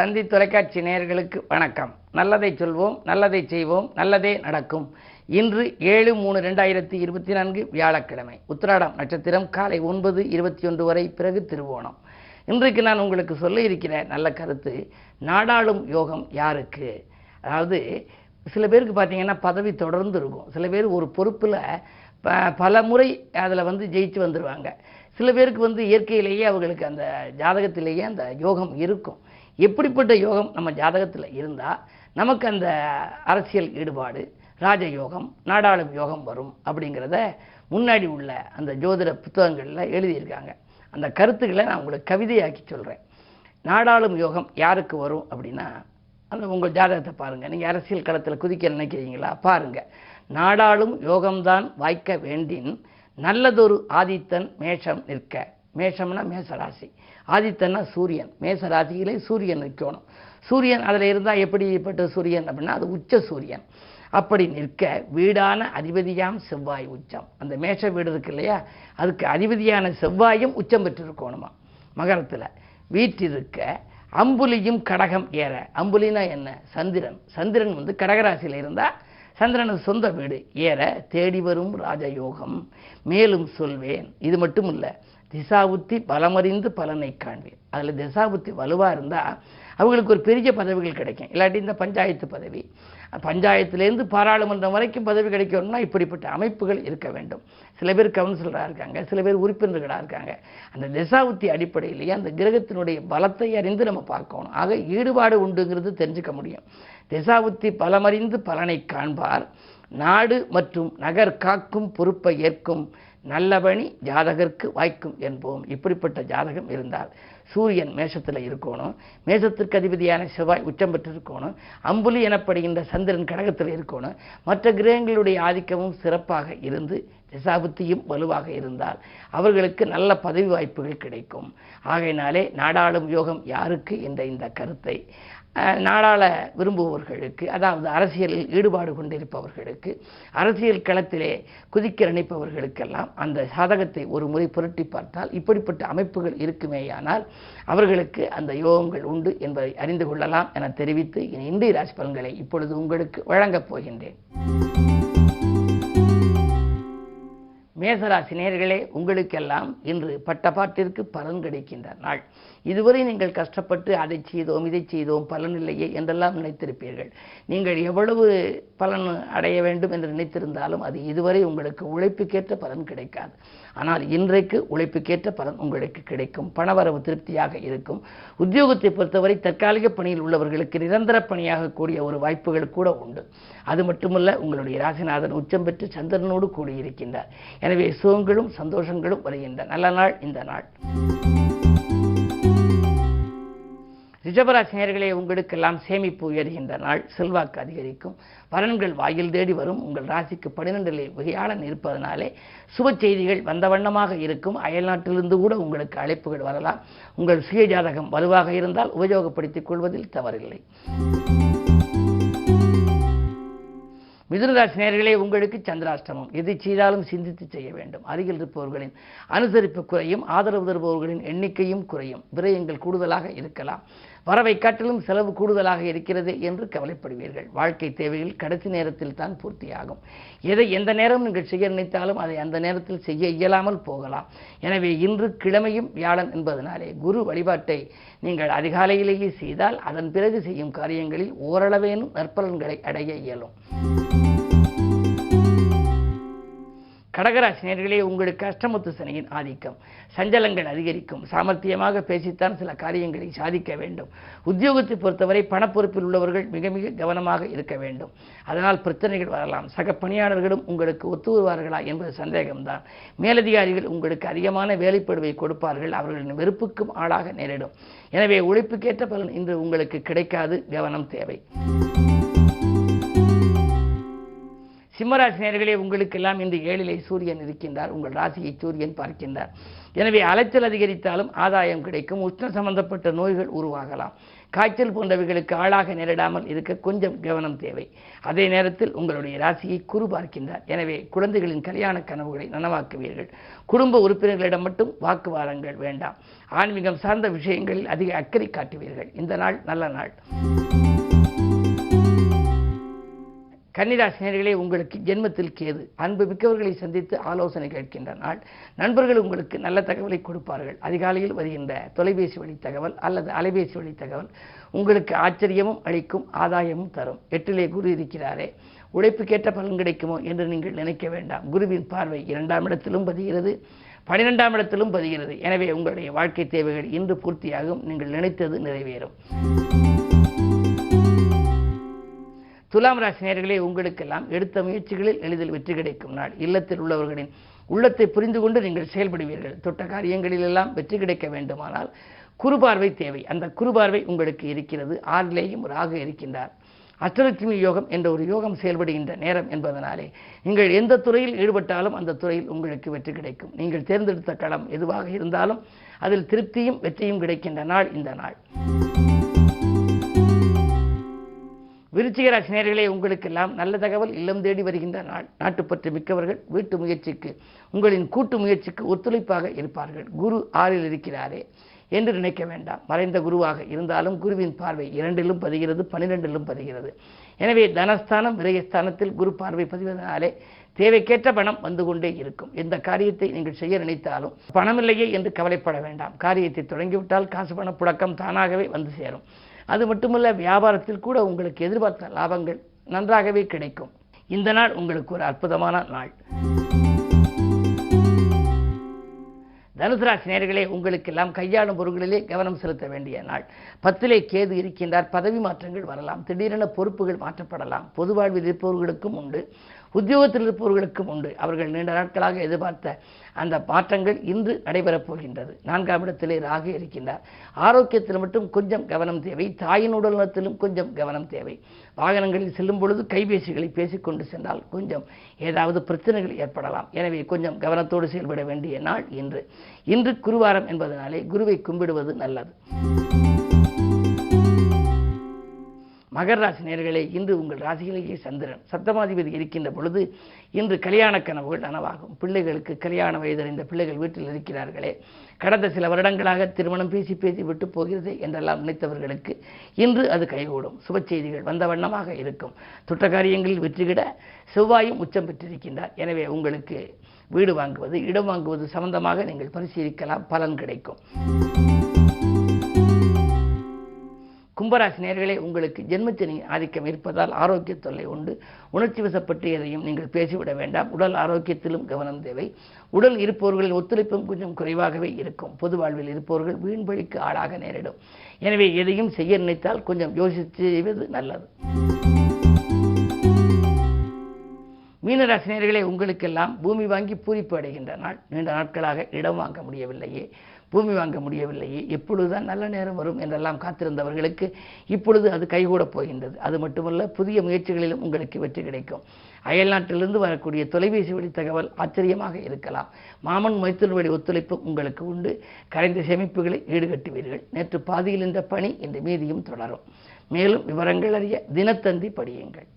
தந்தி தொலைக்காட்சி நேயர்களுக்கு வணக்கம். நல்லதை சொல்வோம், நல்லதை செய்வோம், நல்லதே நடக்கும். இன்று 7/3/2024 வியாழக்கிழமை. உத்திராடம் நட்சத்திரம் காலை 9:21 வரை, பிறகு திருவோணம். இன்றைக்கு நான் உங்களுக்கு சொல்ல இருக்கிற நல்ல கருத்து, நாடாளும் யோகம் யாருக்கு? அதாவது சில பேருக்கு பார்த்தீங்கன்னா பதவி தொடர்ந்து இருக்கும். சில பேர் ஒரு பொறுப்பில் பல முறை அதில் ஜெயிச்சு வந்துடுவாங்க. சில பேருக்கு இயற்கையிலேயே அவர்களுக்கு அந்த ஜாதகத்திலேயே அந்த யோகம் இருக்கும். எப்படிப்பட்ட யோகம் நம்ம ஜாதகத்தில் இருந்தால் நமக்கு அந்த அரசியல் ஈடுபாடு, ராஜயோகம், நாடாளும் யோகம் வரும் அப்படிங்கிறத முன்னாடி உள்ள அந்த ஜோதிட புத்தகங்களில் எழுதியிருக்காங்க. அந்த கருத்துக்களை நான் உங்களுக்கு கவிதையாக்கி சொல்கிறேன். நாடாளும் யோகம் யாருக்கு வரும் அப்படின்னா, அந்த உங்கள் ஜாதகத்தை பாருங்கள். நீங்கள் அரசியல் களத்தில் குதிக்க நினைக்கிறீங்களா? பாருங்கள். நாடாளும் யோகம்தான் வாய்க்க வேண்டின் நல்லதொரு ஆதித்தன் மேஷம் நிற்க. மேஷம்னா மேசராசி, ஆதித்தன்னா சூரியன். மேசராசியிலே சூரியன் நிற்கணும். சூரியன் அதில் இருந்தால் எப்படிப்பட்ட சூரியன் அப்படின்னா, அது உச்ச சூரியன். அப்படி நிற்க வீடான அதிபதியாம் செவ்வாய் உச்சம். அந்த மேஷ வீடு இருக்கு இல்லையா, அதுக்கு அதிபதியான செவ்வாயும் உச்சம் பெற்றிருக்கணுமா மகரத்தில். வீட்டிருக்க அம்புலியும் கடகம் ஏற. அம்புலினா என்ன? சந்திரன். சந்திரன் கடகராசியில் இருந்தால் சந்திரனது சொந்த வீடு ஏற தேடி வரும் ராஜயோகம் மேலும் சொல்வேன். இது மட்டும் இல்லை, திசாபுத்தி பலமறிந்து பலனை காண்பேன். அதில் திசாபுத்தி வலுவாக இருந்தால் அவங்களுக்கு ஒரு பெரிய பதவிகள் கிடைக்கும். இல்லாட்டி இந்த பஞ்சாயத்து பதவி, பஞ்சாயத்துலேருந்து பாராளுமன்றம் வரைக்கும் பதவி கிடைக்கணும்னா இப்படிப்பட்ட அமைப்புகள் இருக்க வேண்டும். சில பேர் கவுன்சிலராக இருக்காங்க, சில பேர் உறுப்பினர்களாக இருக்காங்க. அந்த திசாபுத்தி அடிப்படையிலேயே அந்த கிரகத்தினுடைய பலத்தை அறிந்து நம்ம பார்க்கணும். ஆக ஈடுபாடு உண்டுங்கிறது தெரிஞ்சுக்க முடியும். திசாபுத்தி பலமறிந்து பலனை காண்பார், நாடு மற்றும் நகர் காக்கும் பொறுப்பை ஏற்கும் நல்லபணி ஜாதகருக்கு வாய்க்கும் என்போம். இப்படிப்பட்ட ஜாதகம் இருந்தால் சூரியன் மேஷத்தில் இருக்கணும், மேஷத்திற்கு அதிபதியான செவ்வாய் உச்சம் பெற்று இருக்கணும், அம்புலி எனப்படுகின்ற சந்திரன் கடகத்தில் இருக்கணும், மற்ற கிரகங்களுடைய ஆதிக்கமும் சிறப்பாக இருந்து திசாபுத்தியும் வலுவாக இருந்தால் அவர்களுக்கு நல்ல பதவி வாய்ப்புகள் கிடைக்கும். ஆகையினாலே நாடாளும் யோகம் யாருக்கு என்ற இந்த கருத்தை நாடாள விரும்புபவர்களுக்கு, அதாவது அரசியலில் ஈடுபாடு கொண்டிருப்பவர்களுக்கு, அரசியல் களத்திலே குதிக்க நினைப்பவர்களுக்கெல்லாம் அந்த சாதகத்தை ஒரு முறை புரட்டி பார்த்தால் இப்படிப்பட்ட அமைப்புகள் இருக்குமேயானால் அவர்களுக்கு அந்த யோகங்கள் உண்டு என்பதை அறிந்து கொள்ளலாம் என தெரிவித்து இன்றைய ராசி பலன்களை இப்பொழுது உங்களுக்கு வழங்கப் போகின்றேன். மேசராசி நேயர்களே, உங்களுக்கெல்லாம் இன்று பட்டப்பாட்டிற்கு பலன் கிடைக்கின்ற நாள். இதுவரை நீங்கள் கஷ்டப்பட்டு அதை செய்தோம் இதை செய்தோம் பலன் இல்லையே என்றெல்லாம் நினைத்திருப்பீர்கள். நீங்கள் எவ்வளவு பலன் அடைய வேண்டும் என்று நினைத்திருந்தாலும் அது இதுவரை உங்களுக்கு உழைப்புக்கேற்ற பலன் கிடைக்காது. ஆனால் இன்றைக்கு உழைப்புக்கேற்ற பலன் உங்களுக்கு கிடைக்கும். பணவரவு திருப்தியாக இருக்கும். உத்தியோகத்தை பொறுத்தவரை தற்காலிக பணியில் உள்ளவர்களுக்கு நிரந்தர பணியாக கூடிய ஒரு வாய்ப்புகள் கூட உண்டு. அது மட்டுமல்ல, உங்களுடைய ராசிநாதன் உச்சம் பெற்று சந்திரனோடு கூடியிருக்கின்றார். எனவே சுகங்களும் சந்தோஷங்களும் வருகின்ற நல்ல நாள் இந்த நாள். ரிஷபராசி நேயர்களே, உங்களுக்கெல்லாம் சேமிப்பு உயர்கின்ற நாள். செல்வாக்கு அதிகரிக்கும். பலன்கள் வாயில் தேடி வரும். உங்கள் ராசிக்கு 12 விகையாளன் இருப்பதனாலே சுப செய்திகள் வந்த வண்ணமாக இருக்கும். அயல் நாட்டிலிருந்து கூட உங்களுக்கு அழைப்புகள் வரலாம். உங்கள் சுய ஜாதகம் வலுவாக இருந்தால் உபயோகப்படுத்திக் கொள்வதில் தவறில்லை. மிதுனராசி நேயர்களே, உங்களுக்கு சந்திராஷ்டமம். எதை செய்தாலும் சிந்தித்து செய்ய வேண்டும். அருகில் இருப்பவர்களின் அனுசரிப்பு குறையும். ஆதரவு தருபவர்களின் எண்ணிக்கையும் குறையும். விரயங்கள் கூடுதலாக இருக்கலாம். வரவை காட்டிலும் செலவு கூடுதலாக இருக்கிறது என்று கவலைப்படுவீர்கள். வாழ்க்கை தேவைகள் கடைசி நேரத்தில் தான் பூர்த்தியாகும். எதை எந்த நேரம் நீங்கள் செய்ய நினைத்தாலும் அதை அந்த நேரத்தில் செய்ய இயலாமல் போகலாம். எனவே இன்று கிழமையும் வியாழன் என்பதனாலே குரு வழிபாட்டை நீங்கள் அதிகாலையிலேயே செய்தால் அதன் பிறகு செய்யும் காரியங்களில் ஓரளவேனும் நற்பலன்களை அடைய இயலும். கடகராசி நேயர்களே, உங்களுக்கு அஷ்டமத்து சனியின் ஆதிக்கம். சஞ்சலங்கள் அதிகரிக்கும். சாமர்த்தியமாக பேசித்தான் சில காரியங்களை சாதிக்க வேண்டும். உத்தியோகத்தை பொறுத்தவரை பணப்பொறுப்பில் உள்ளவர்கள் மிக மிக கவனமாக இருக்க வேண்டும். அதனால் பிரச்சனைகள் வரலாம். சக பணியாளர்களும் உங்களுக்கு ஒத்து வருவார்களா என்பது சந்தேகம்தான். மேலதிகாரிகள் உங்களுக்கு அதிகமான வேலைப்படுவை கொடுப்பார்கள். அவர்களின் வெறுப்புக்கும் ஆளாக நேரிடும். எனவே உழைப்புக்கேற்ற பலன் இன்று உங்களுக்கு கிடைக்காது. கவனம் தேவை. சிம்மராசி நேயர்களே, உங்களுக்கெல்லாம் இன்று 7 சூரியன் இருக்கின்றார். உங்கள் ராசியை சூரியன் பார்க்கின்றார். எனவே அலைச்சல் அதிகரித்தாலும் ஆதாயம் கிடைக்கும். உஷ்ண சம்பந்தப்பட்ட நோய்கள் உருவாகலாம். காய்ச்சல் போன்றவைகளுக்கு ஆளாக நேரிடாமல் இருக்க கொஞ்சம் கவனம் தேவை. அதே நேரத்தில் உங்களுடைய ராசியை குரு பார்க்கின்றார். எனவே குழந்தைகளின் கல்யாண கனவுகளை நனவாக்குவீர்கள். குடும்ப உறுப்பினர்களிடம் மட்டும் வாக்குவாதங்கள் வேண்டாம். ஆன்மீகம் சார்ந்த விஷயங்களில் அதிக அக்கறை காட்டுவீர்கள். இந்த நாள் நல்ல நாள். கன்னிராசினியர்களே, உங்களுக்கு ஜென்மத்தில் கேது. அன்பு மிக்கவர்களை சந்தித்து ஆலோசனை கேட்கின்ற நாள். நண்பர்கள் உங்களுக்கு நல்ல தகவலை கொடுப்பார்கள். அதிகாலையில் வருகின்ற தொலைபேசி வழி தகவல் அல்லது அலைபேசி வழி தகவல் உங்களுக்கு ஆச்சரியமும் அளிக்கும், ஆதாயமும் தரும். 8லே குரு இருக்கிறாரே, உழைப்புக்கேற்ற பலன் கிடைக்குமோ என்று நீங்கள் நினைக்க வேண்டாம். குருவின் பார்வை 2ஆம் இடத்திலும் பதிகிறது, 12ஆம் இடத்திலும் பதிகிறது. எனவே உங்களுடைய வாழ்க்கை தேவைகள் இன்று பூர்த்தியாகும். நீங்கள் நினைத்தது நிறைவேறும். துலாம் ராசி நேயர்களே, உங்களுக்கெல்லாம் எடுத்த முயற்சிகளில் எளிதில் வெற்றி கிடைக்கும் நாள். இல்லத்தில் உள்ளவர்களின் உள்ளத்தை புரிந்து கொண்டு நீங்கள் செயல்படுவீர்கள். தொட்ட காரியங்களிலெல்லாம் வெற்றி கிடைக்க வேண்டுமானால் குறுபார்வை தேவை. அந்த குறுபார்வை உங்களுக்கு இருக்கிறது. 6லேயும் ராகு இருக்கின்றார். அஷ்டலட்சுமி யோகம் என்ற ஒரு யோகம் செயல்படுகின்ற நேரம் என்பதனாலே நீங்கள் எந்த துறையில் ஈடுபட்டாலும் அந்த துறையில் உங்களுக்கு வெற்றி கிடைக்கும். நீங்கள் தேர்ந்தெடுத்த களம் எதுவாக இருந்தாலும் அதில் திருப்தியும் வெற்றியும் கிடைக்கின்ற நாள் இந்த நாள். விருச்சிக ராசி நேயர்களே, உங்களுக்கெல்லாம் நல்ல தகவல் இல்லம் தேடி வருகின்ற நாள். நாட்டுப்பற்று மிக்கவர்கள் வீட்டு முயற்சிக்கு, உங்களின் கூட்டு முயற்சிக்கு ஒத்துழைப்பாக இருப்பார்கள். குரு 6ல் இருக்கிறாரே என்று நினைக்க வேண்டாம். மறைந்த குருவாக இருந்தாலும் குருவின் பார்வை 2லும் பதிகிறது, 12லும் பதிகிறது. எனவே தனஸ்தானம் விரயஸ்தானத்தில் குரு பார்வை பதிவதனாலே தேவைக்கேற்ற பணம் வந்து கொண்டே இருக்கும். எந்த காரியத்தை நீங்கள் செய்ய நினைத்தாலும் பணமில்லையே என்று கவலைப்பட வேண்டாம். காரியத்தை தொடங்கிவிட்டால் காசு பண புழக்கம் தானாகவே வந்து சேரும். அது மட்டுமல்ல, வியாபாரத்தில் கூட உங்களுக்கு எதிர்பார்த்த லாபங்கள் நன்றாகவே கிடைக்கும். இந்த நாள் உங்களுக்கு ஒரு அற்புதமான நாள். தனுசு ராசி நேயர்களே, உங்களுக்கெல்லாம் கையாளும் பொருட்களிலே கவனம் செலுத்த வேண்டிய நாள். 10லே கேது இருக்கின்றார். பதவி மாற்றங்கள் வரலாம். திடீரென பொறுப்புகள் மாற்றப்படலாம். பொது வாழ்வில் இருப்பவர்களுக்கும் உண்டு, உத்தியோகத்தில் இருப்பவர்களுக்கும் உண்டு. அவர்கள் நீண்ட நாட்களாக எதிர்பார்த்த அந்த மாற்றங்கள் இன்று நடைபெறப் போகின்றது. 4ஆம் இடத்திலே ராகு இருக்கின்றார். ஆரோக்கியத்தில் மட்டும் கொஞ்சம் கவனம் தேவை. தாயின் உடல்நலத்திலும் கொஞ்சம் கவனம் தேவை. வாகனங்களில் செல்லும் பொழுது கைபேசிகளை பேசிக்கொண்டு சென்றால் கொஞ்சம் ஏதாவது பிரச்சனைகள் ஏற்படலாம். எனவே கொஞ்சம் கவனத்தோடு செயல்பட வேண்டிய நாள் இன்று. இன்று குருவாரம் என்பதனாலே குருவை கும்பிடுவது நல்லது. மகர ராசி நேயர்களே, இன்று உங்கள் ராசியிலேயே சந்திரன் சப்தமாதிபதி இருக்கின்ற பொழுது இன்று கல்யாண கனவுகள் நனவாகும். பிள்ளைகளுக்கு கல்யாண வயதறிந்த பிள்ளைகள் வீட்டில் இருக்கிறார்களே, கடந்த சில வருடங்களாக திருமணம் பேசி விட்டு போகிறது என்றெல்லாம் நினைத்தவர்களுக்கு இன்று அது கைகூடும். சுப செய்திகள் வந்த வண்ணமாக இருக்கும். தொட்ட காரியங்களில் வெற்றிகிட செவ்வாயும் உச்சம் பெற்றிருக்கின்றார். எனவே உங்களுக்கு வீடு வாங்குவது, இடம் வாங்குவது சம்பந்தமாக நீங்கள் பரிசீலிக்கலாம், பலன் கிடைக்கும். கும்பராசி நேயர்களே, உங்களுக்கு ஜென்மச்சனி ஆதிக்கம் இருப்பதால் ஆரோக்கிய தொல்லை உண்டு. உணர்ச்சி வசப்பட்டு எதையும் நீங்கள் பேசிவிட வேண்டாம். உடல் ஆரோக்கியத்திலும் கவனம் தேவை. உடல் இருப்பவர்களின் ஒத்துழைப்பும் கொஞ்சம் குறைவாகவே இருக்கும். பொது வாழ்வில் இருப்பவர்கள் வீண்வழிக்கு ஆளாக நேரிடும். எனவே எதையும் செய்ய நினைத்தால் கொஞ்சம் யோசித்து செய்வது நல்லது. மீனராசி நேயர்களே, உங்களுக்கெல்லாம் பூமி வாங்கி பூரிப்பு அடைகின்ற நாள். நீண்ட நாட்களாக இடம் வாங்க முடியவில்லையே, பூமி வாங்க முடியவில்லையே, எப்பொழுதுதான் நல்ல நேரம் வரும் என்றெல்லாம் காத்திருந்தவர்களுக்கு இப்பொழுது அது கைகூடப் போகின்றது. அது மட்டுமல்ல, புதிய முயற்சிகளிலும் உங்களுக்கு வெற்றி கிடைக்கும். அயல்நாட்டிலிருந்து வரக்கூடிய தொலைபேசி வழி தகவல் ஆச்சரியமாக இருக்கலாம். மாமன் மைத்துனர் வழி ஒத்துழைப்பு உங்களுக்கு உண்டு. கரைந்த சேமிப்புகளை ஈடுகட்டுவீர்கள். நேற்று பாதியில் இந்த பணி இன்று மீதியும் தொடரும். மேலும் விவரங்கள் அறிய தினத்தந்தி படியுங்கள்.